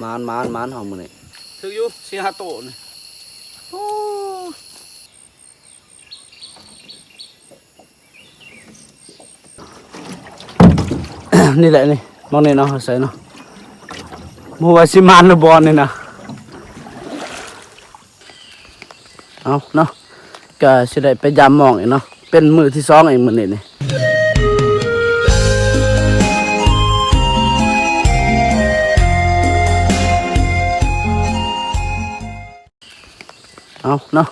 มานห้องมื้อนี้ถืออยู่4-5 โต๊ะนี่โอ้นี่แหละนี่มองนี่เนาะใส่เนาะบ่ว่าสิมานหรือบ่นี่นะเอาเนาะก็สิได้ไปยามหมองอีกเนาะเป็นมื้อที่2อีกมื้อนี้นี่เอาเนาะ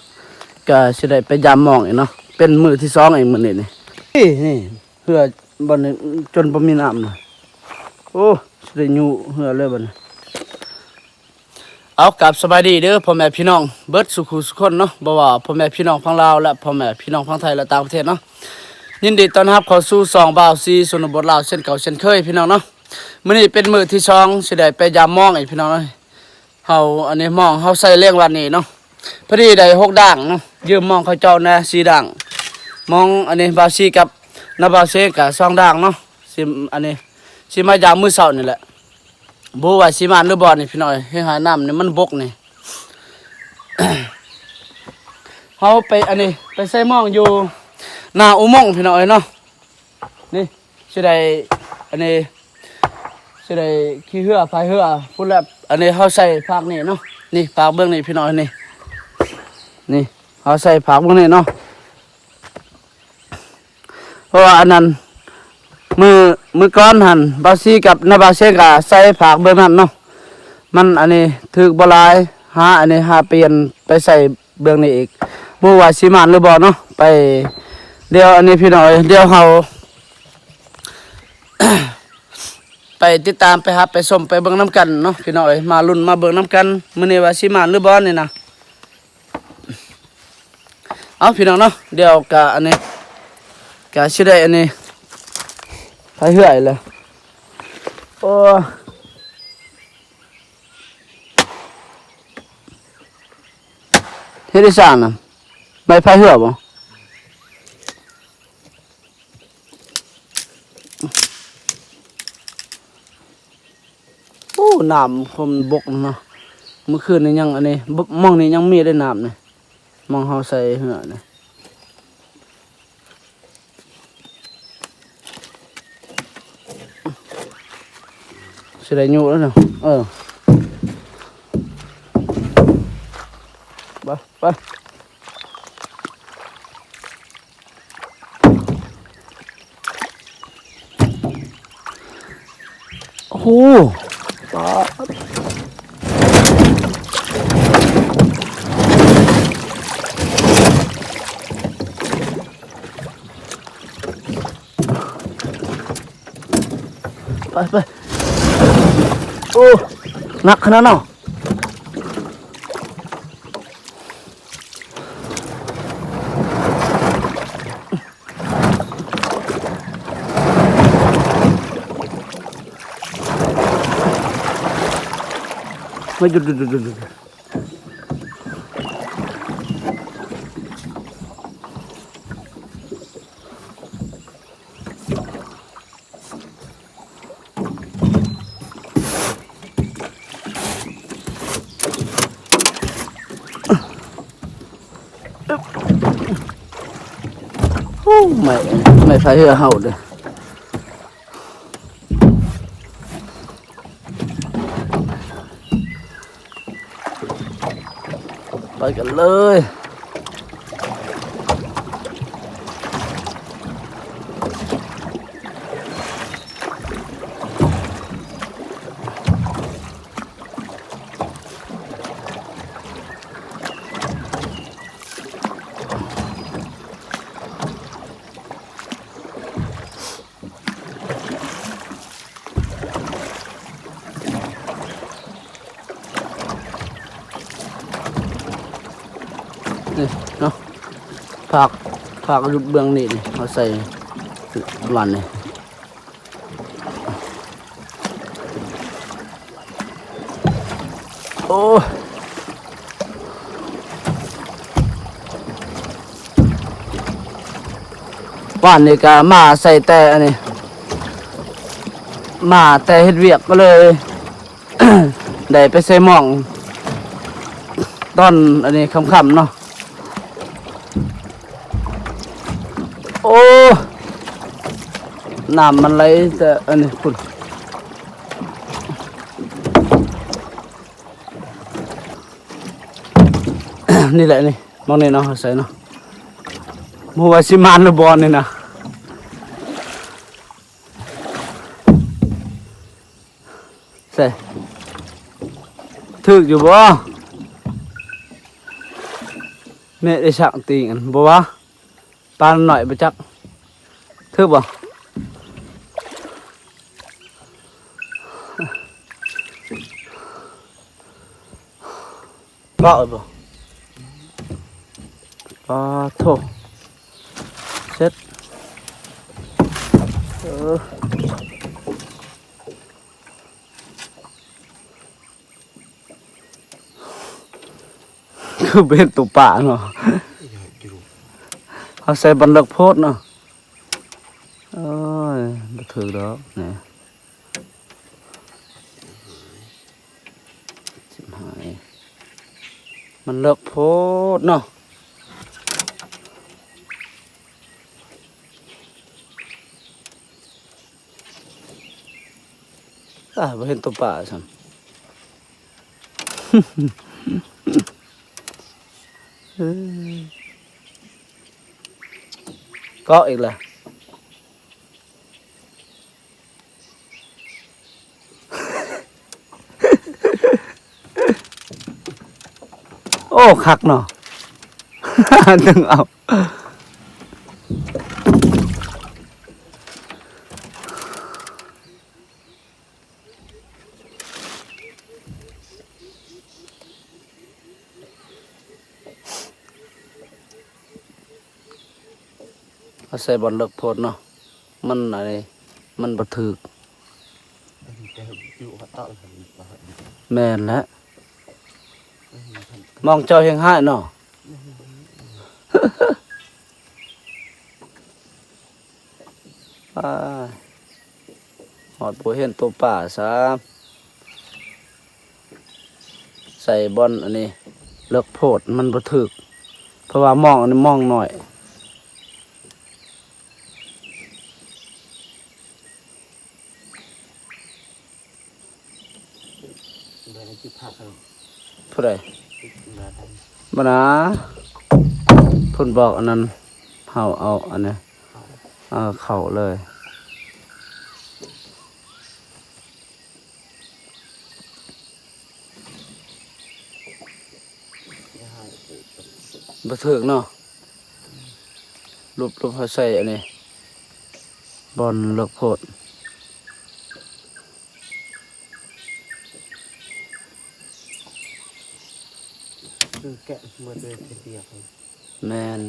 ก็สิได้ไปยามหมองอีกเนาะเป็นมื้อที่2อีกมื้อนี้นี่นี่เพื่อบ่นี้จนบ่มีน้ำน่ะโอ้สิได้อยู่เหือเลยบัดนี้เอากลับสบายดีเด้อพ่อแม่พี่น้องเบิดสุขุสุขคนเนาะบ่ว่าพ่อแม่พี่น้องฝั่งลาวและพ่อแม่พี่น้องฝั่งไทยและต่างประเทศเนาะยินดีต้อนรับเข้าสู่ช่องบ่าวซีชนบทลาวเช่นเก่าเช่นเคยพี่น้องเนาะมื้อนี้เป็นมื้อที่2สิได้ไปยามหมองอีกพี่น้องเนาะเฮาอันนี้หมองเฮาใส่เลี้ยงวันนี้เนาะพอดีได้6ด่างเนาะยืมหมองเขาเจ้านะ4ด่างหมองอันนี้บ่าวซีกับนาบ่าวเซก็2ด่างเนาะสิอันนี้สิมายามมื้อเช้านี่แหละบ่ว่าสิมาหรือบ่นี่พี่น้อยให้หาน้ำนี่มันบกนี่ เฮาไปอันนี้ไปใส่หม้องอยู่หน้าอุโมงค์พี่น้อยเนาะนี่สิได้อันนี้สิได้ขี่เรือพายเรือพุ่นแล้วอันนี้เฮาใส่ภาคนี่เนาะนี่ภาคเบื้องนี่พี่น้อยนี่เฮาใส่ภาคเบื้องนี่เนาะเพราะว่าอันนั้นมือก้อนหันบาซีกับนาบาเซกาใส่ผักเบื้องนั้นเนาะมันอันนี้ถือบ่หลายหาอันนี้หาเปลี่ยนไปใส่เบื้องนี้อีกบ่ว่าสิมานหรือบ่เนาะไปเดี๋ยวอันนี้พี่น้อยเดี๋ยวเฮา ไปติดตามไปหาไปชมไปเบิ่งน้ำกันเนาะพี่น้อยมาลุ้นมาเบิ่งน้ำกันมื้อนี้ว่าสิมานหรือบ่นี่นะเอาพี่น้องเนาะเดี๋ยวกะอันนี้กะสิได้อันนี้ไปเหื่อยเลยโอ้เฮ็ดได้ซ่านน่ะไปพายเหื่อบ่โอ้น้ำคมบกเนาะเมื่อคืนนี่ยังอันนี้มองนี่ยังมีได้น้ำนี่มองเฮาใส่เหื่อนี่สิได้อยู่แล้วเนาะไปโอ้โหไปโอ้หนักขนาดนั้นไม่หยุดโอ้ไม่พายเรือเห่าเลยไปกันเลยนี่เนาะผักยุบเบื้องนี่เขาใส่วันนี่โอ้วันนี่ก็มาใส่แต่อันนี้ มาแต่เฮ็ดเวียกก็เลย ได้ไปใส่หม่องตอนอันนี้ค่ำๆเนาะโอ้น้ำมันไหลแต่อันนี้พุ่น นี่แหละนี่มองนี่เนาะใส่เนาะมัวสิมานหรือบอลนี่นะใส่ถึกอยู่บ่แม่ได้สั่งตีกันบ่วะปานหน่อยบ่จักถึกบ่บ่บ่โถเซ็ตคือเป็นตุป่าเนาะเขาใส่บันลักโพดเนาะโอ้ยบ่ถือดอกนี่ชิบหายมันเลิกโพดเนาะบ่เห็นตัวป่าซั่น cóอีกล่ะ โอ้คักเนาะ ตึงเอาใส่บอลเลิกโพดเนาะมันอะไรมันบ่ถึกแม่นแล้วมองเจ้าเฮงหายเนาะ หอดบ่เห็นตัวป่าซะใส่บอลอันนี้เลิกโพดมันบ่ถึกเพราะว่ามองอันนี้มองหน่อยผู้ใดบ่นะเพิ่นบอกอันนั้นเฮาเอาอันนี้เข้าเลยบ่ถึกเนาะรูปเขาใส่อันนี้บอลเลิกโพดแกะมือเดินเปียกแมน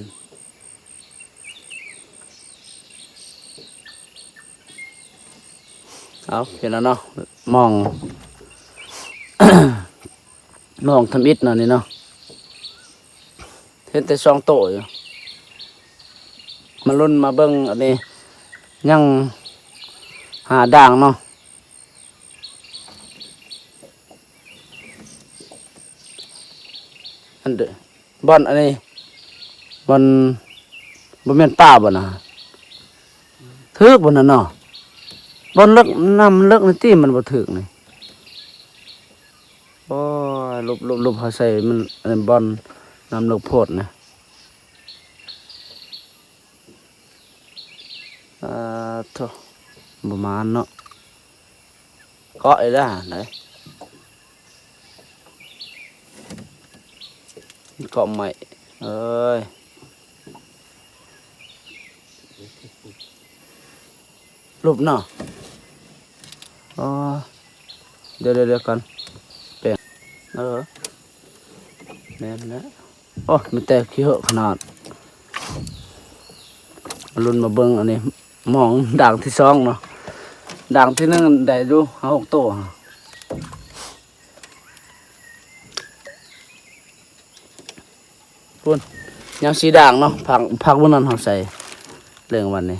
เอาเห็นแล้วเนาะมอง มองทำอิฐน่ะนี่เนาะเห็นแต่ซองโตอยู่มาลุ้นมาเบิ่งอันนี้ยังหาด่างเนาะอันเดบอนอันนี้บอนบ่แม่นป่าบ่นะถึกบ่น่ะเนาะบอนเลิกน้ำเลิกในที่มันบ่ถึกนี่โอ้ยลบเขาใส่มันอันนี้บอนน้ำเลิกโพดนะโธ่ประมาณเนาะเกาะไอ้ด้าไหนเกาะใหม่เอ้ยรูปเนาะเดี๋ยวกันเปลี่ยนแน่นนะโอ้มันแตกขี้เหอะขนาดมาลุ้นมาเบิ่งอันนี้มองด่างที่สองเนาะด่างที่หนึ่งได้ดู6 ตัวพุ่นยังสีด่างเนาะพักวันนั้นเขาใส่เรื่องวันนี้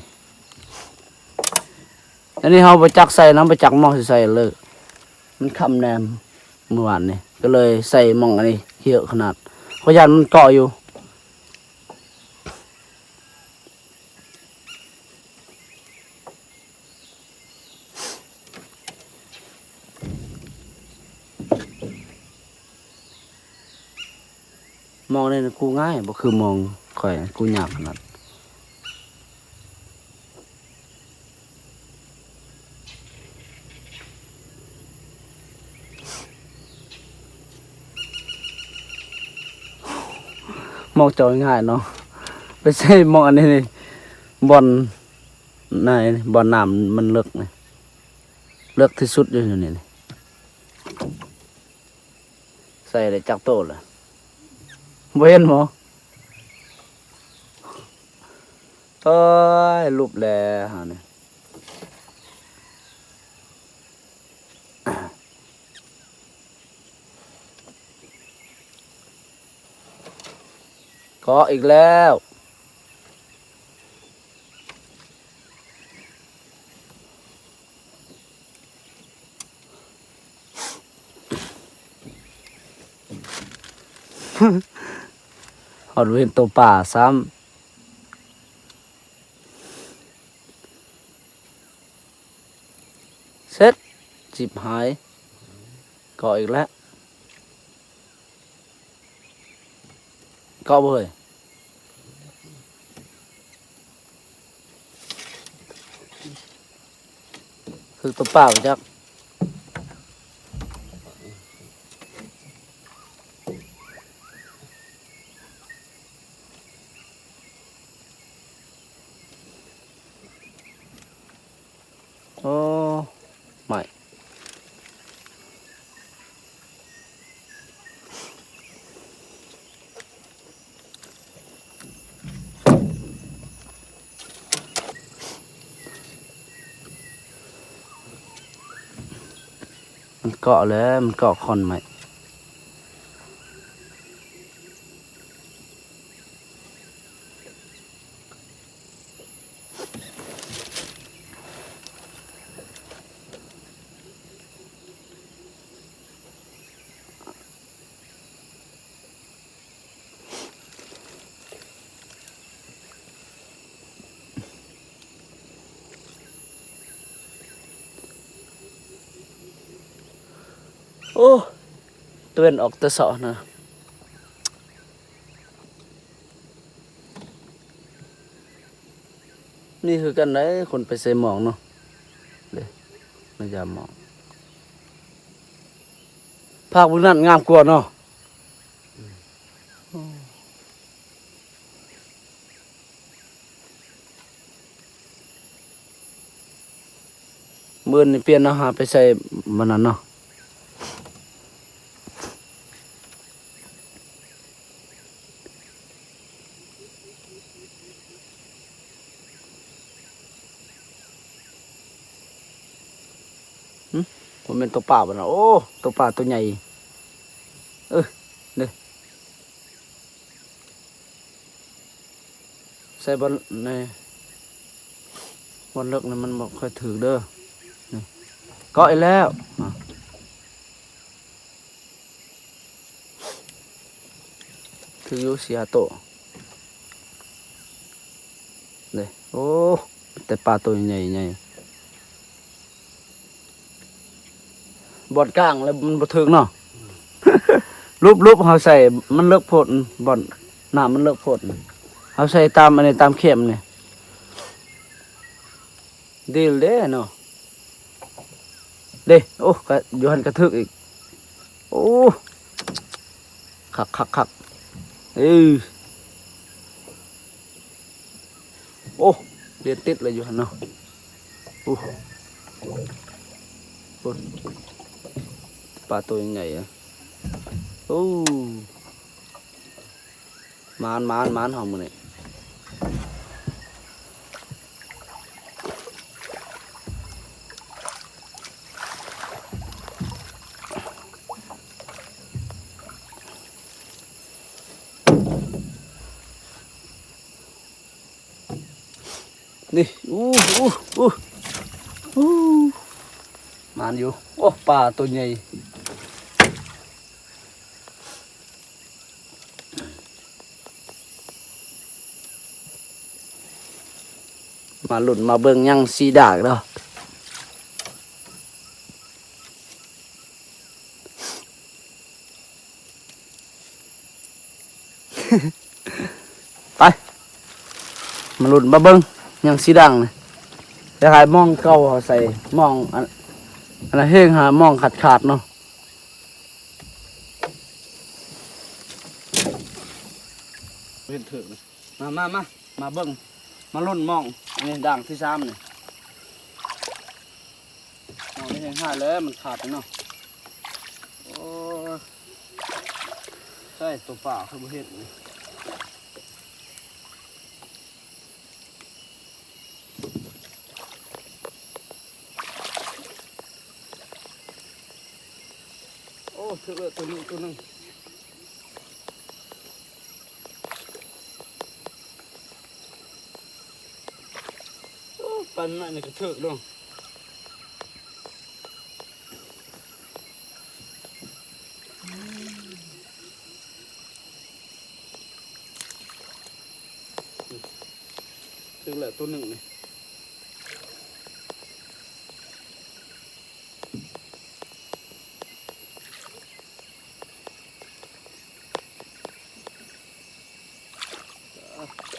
อันนี้เฮาไปจักใส่น้ำไปจักหม้อสิใส่เลยมันคำแนมเมื่อวานนี่ก็เลยใส่หม้องอันนี้เยอะขนาดเพราะยันมันเกาะอยู่มองนี่กูง่ายบ่คือมองข่อยกูยากขนาดมองจอยง่ายเนาะไปใช่มองอันนี้นี่บอลไหนบอลน้ำมันเลิกนี่เลิกที่สุดอยู่นี่นี่ใส่ได้จักโตเลยบ่เห็นหมอเอ้ยรูปแลหานี่ก็อีกแล้วหอดเว้นตัวป่าซ้ำเสร็จจิบหายก็อีกแล้วก็บ่เฮ้ยคือตัวป่าไปจักโอ้ไม่มันเกาะแล้วมันเกาะคอนไหมโอ้ตัวเป็นออกแตะเสาะนะนี่คือกันไหนคนไปใส่หมองเนาะเด้ไม่ยามหมองภาคพื้นนั่นงามกว่าเนาะมื้อนี่เปลี่ยนอาหารไปใส่มันนั่นเนาะผมเป็นตัวป่าบ่นะโอ้ตัวป่าตัวใหญ่เด้ใส่บอลในบอลเลิกนี่มันบ่ค่อยถือเด้อนี่เกาะอีกแล้วถืออยู่เสียโตเด้โอ้แต่ปลาตัวใหญ่ใหญ่บอลกลางแล้วมันบ่ถึงเนาะ รูปเฮาใส่มันเลิกโพดบอลน้ำมันเลิกโพดเฮาใส่ตามอันนี้ตามเข้มนี่ดีลเด้เนาะเด้โอ้ก็อยู่หันกระทึกอีกโอ้คักเอ้ยโอ้เรียนติดเลยอยู่หันเนาะโอ้ปลาตัวยังไงอ่ะโอ้มานหอมมือนี่นี่อู้ านอยู่โอ้ปลาตัวใหญ่มาหลุดมาเบิ่งยังสีดากเนาะไปมาหลุดมาเบิ่งยังสีดังเลยจะขายมองเก่าเขาใส่มองอันนั้นเฮงหามองขาดเนาะเห็นถึงมาเบิ่งมาลุ่นมองอันนี้ด่างที่ซ้ำเนี่ยมองนี่เห็นห้าแล้วมันขาดเนาะโอ้ใช่ตัวป่าคือบ่เห็นนี่โอ้ถึงเลยตัวนึงโอ้ปันนั่นนี่ก็ถึกลงถึงเลยตัวหนึ่งนี่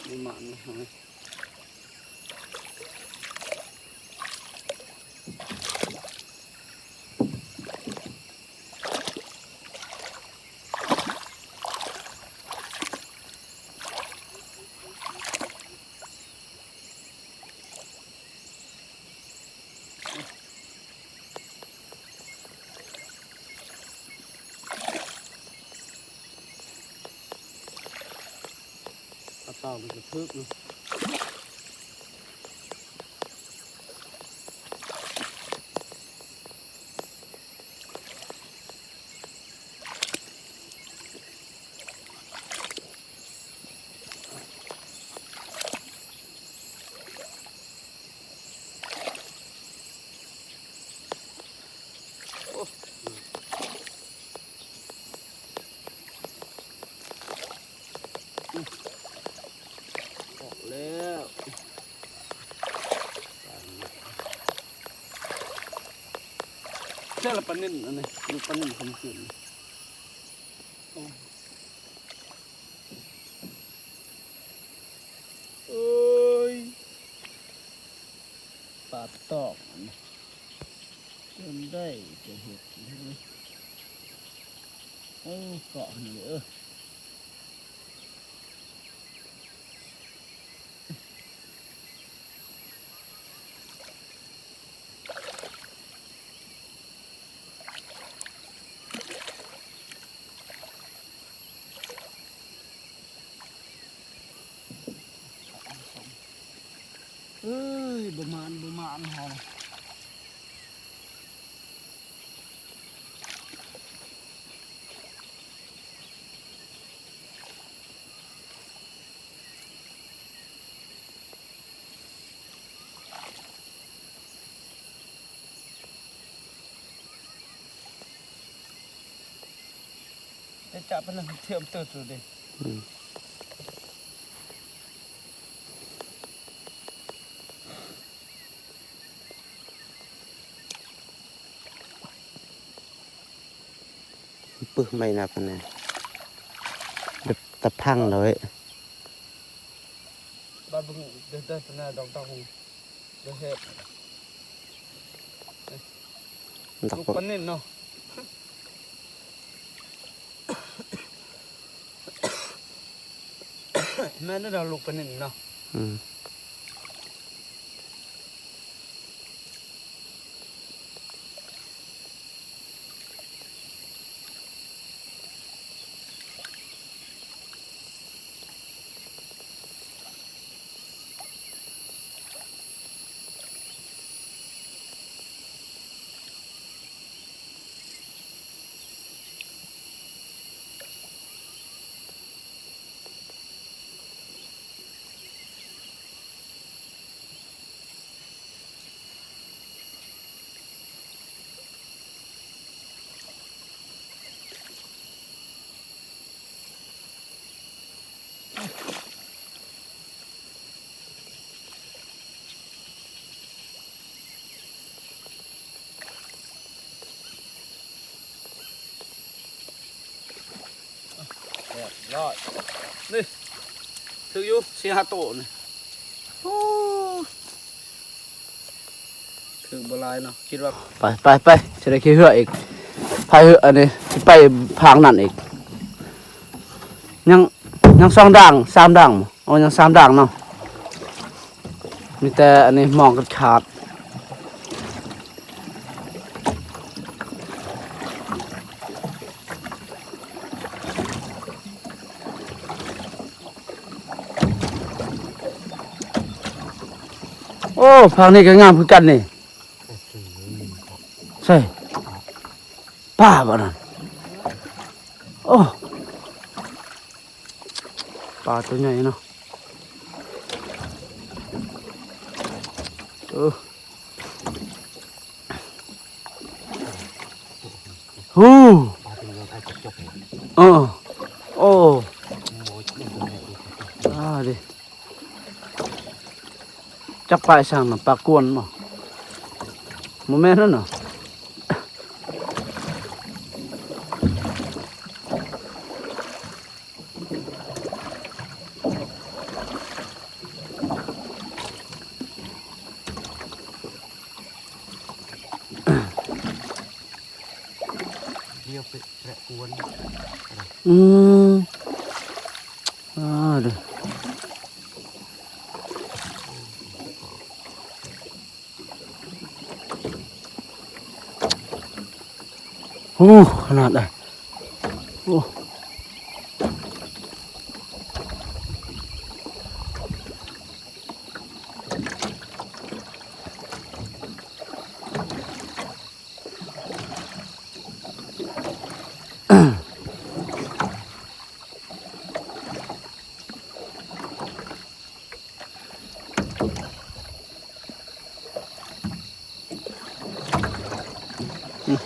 มีหมันนะปลาเต่ามันจะทึกเนาะออกแล้วเจ้าละปลานิ่นอันนี้ดูปลานิ่นคำขืนโอ้ยปลาตอกอันนี้จนได้จะเห็ดโอ้เกาะนี่เอ้ยประมาณหอมจะจับมันเทียมเติร์ดเลยปึกไม่นับนะแบบตะพังเลยบ้านบุ้งเดินตัวน่าดองตาหงเดินเห็ดลูกปนนิ่นเนาะแม่นั่นเราลูกปนนิ่นเนาะ รอดนี่ถืออยู่4-5 โตนี่โอ้ถึงบหลายเนาะคิดว่าไปจะได้ขี้เหืออีกพายเหืออันนี้สิไปพางนั่นอีกยัง2 ด่าง3 ด่างอ๋อยัง3 ด่างเนาะมีแต่อันนี้มองกันขาดโอ้พังนี่ก็งามคือกันนี่ใช่ป้าบ่นั่นโอ้ปลาตัวใหญ่เนาะฮู้โอ้ดิจักปลาช่างน่ะปลากวนบ่บ่แม่นนั่นเนาะเดียวไปแปะกวนอืมดิโอ้ขนาดเลยโอ้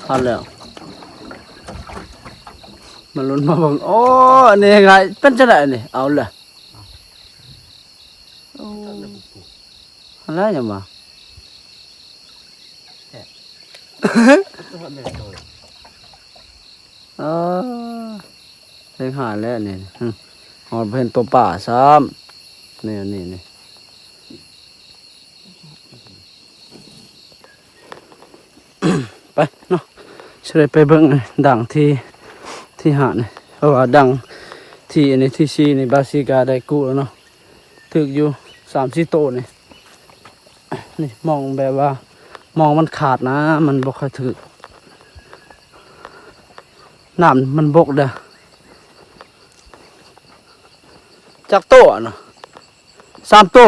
เอาแล้วมันลุ้นมาบอกโอ้นี่ไงเป็นจะได้นี่เอาเลยอะไรอย่างมาเลี้ยงหาแล้วนี่หอดเป็นตัวป่าซ้ำนี่ไปเนาะเฉลยไปเบิ่งดังที่หาดนี่เพราะว่าดังที่อันนี้ที่ซีนี่บาซิกาได้กู้แล้วเนาะถึกอยู่3-4 โตนี่มองแบบว่ามองมันขาดนะมันบ่ค่อยถึกน้ำมันบกเด้อจักโตเนาะ3 โต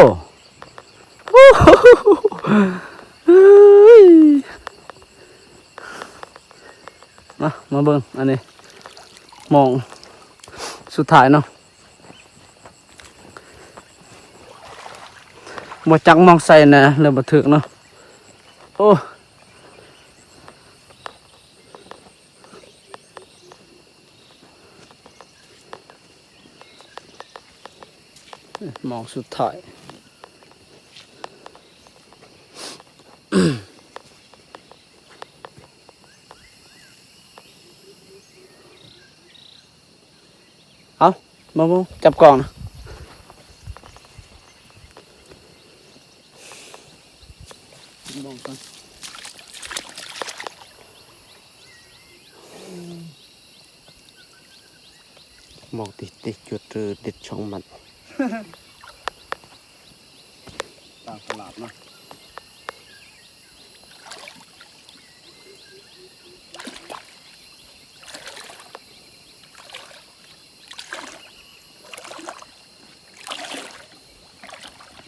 มาเบิ่งอันนี้มองสุดท้ายเนาะบ่จักมองใส่นะเลยบ่ถึกเนาะโอ้มองสุดท้ายเอามาบุจับกล่องนะมองก่อนมองติดจุดเด็ดช่องมันตาสลับเนาะ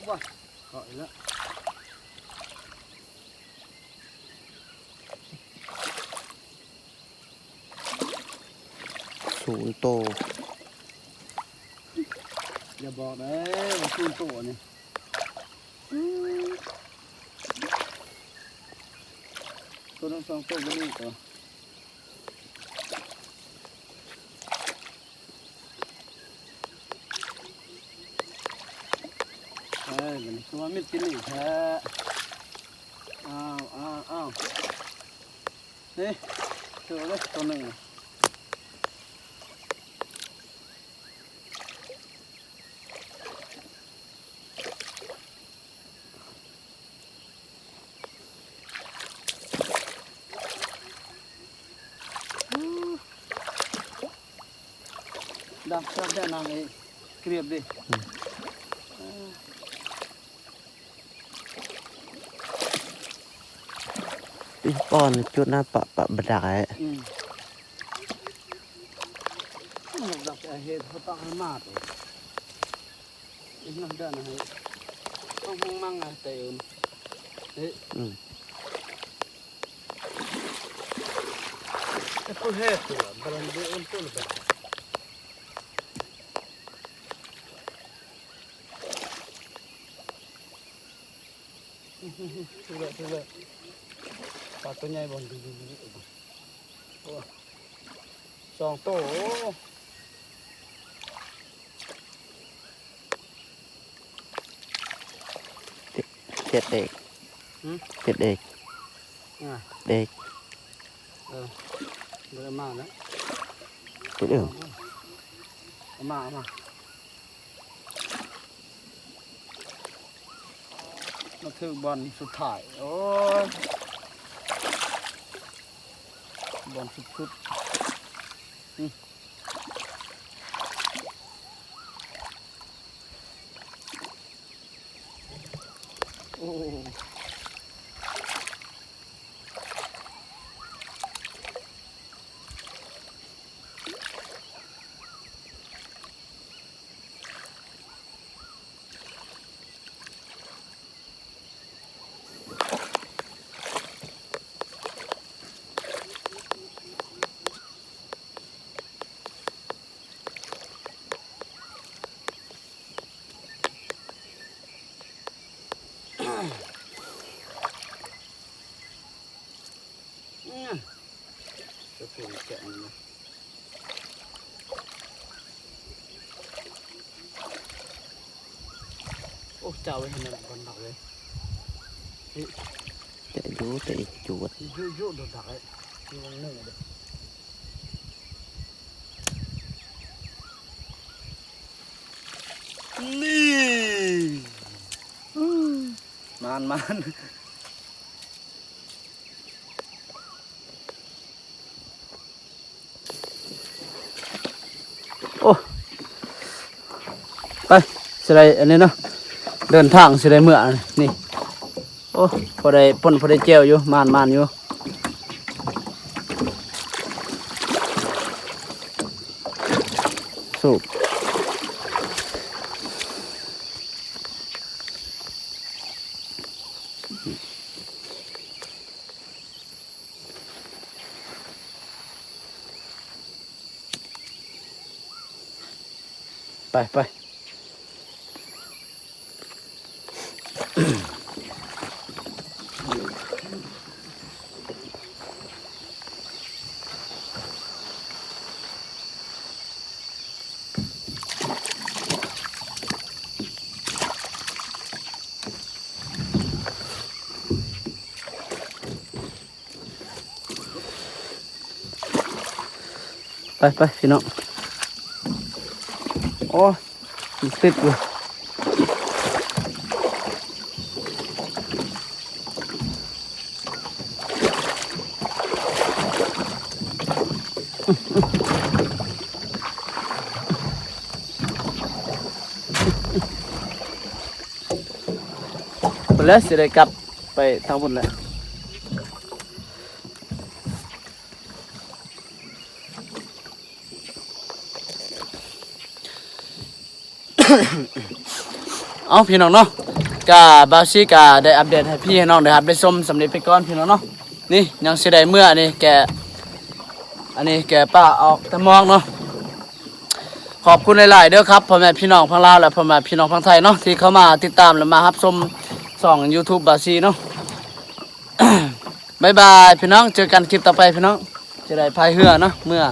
ว้าเกาะอีกแล้ว0 โตอย่าบอกเลยว่า0 โตนี่ตัวทั้ง2 โตก็นี่ตัวมันคือว่ามิดกินนี่แท้อ้าวนี่เจอเลยตัวหนึ่ง ดักชอบแค่นางไอ้เกลียบดิ อีป้อนจุดหน้าปะบดาย ดักไอ้เห็ดเขาตั้งให้มากเลยอีกนั่นเดินให้ต้องห้องมั่งไงแต่เอิมเฮ้ยไอ้พวกเห็ดตัวบรันเดือนต้นไปทุเรศปลาตัวใหญ่บนดูสองโต เจ็ดเอกเจ็ดเอกเด็ก เดินมาแล้ว เจ็ดเอก มาถือบอลสุดท้ายโอ้ยบอลสุดโอ้จะถูกแกะนะโอ้เจ้าไว้ให้มันบอลดักเลย แต่ยูแต่อีกจูด ยุ่โดนดักเลยนี่มันนึ่งเลยนี่มัน โอ้ไปสิได้อันนี้เนาะเดินทางสิได้เมื่อนี่โอ้พอได้ป่นพอได้เจียวอยู่มานอยู่สูบไปพี่น้องโอ้ติดอยู่หมดแล้วสิได้กลับไปทางบนแล้วเอาพี่น้องเนาะกาบาซีกาได้อัปเดตให้พี่ให้น้องได้ครับได้ชมสำเร็จไปก่อนพี่น้องเนาะนี่ยังสิได้เมื่อนี่แกอันนี้แกป้าออกตะมองเนาะขอบคุณหลายๆเด้อครับพ่อแม่พี่น้องพังลาวและพ่อแม่พี่น้องพังไทยเนาะที่เข้ามาติดตามและมารับชมช่อง YouTube บาซีเนาะ บ๊ายบายพี่น้องเจอกันคลิปต่อไปพี่น้องจะได้พายเรือเนาะเมื่อ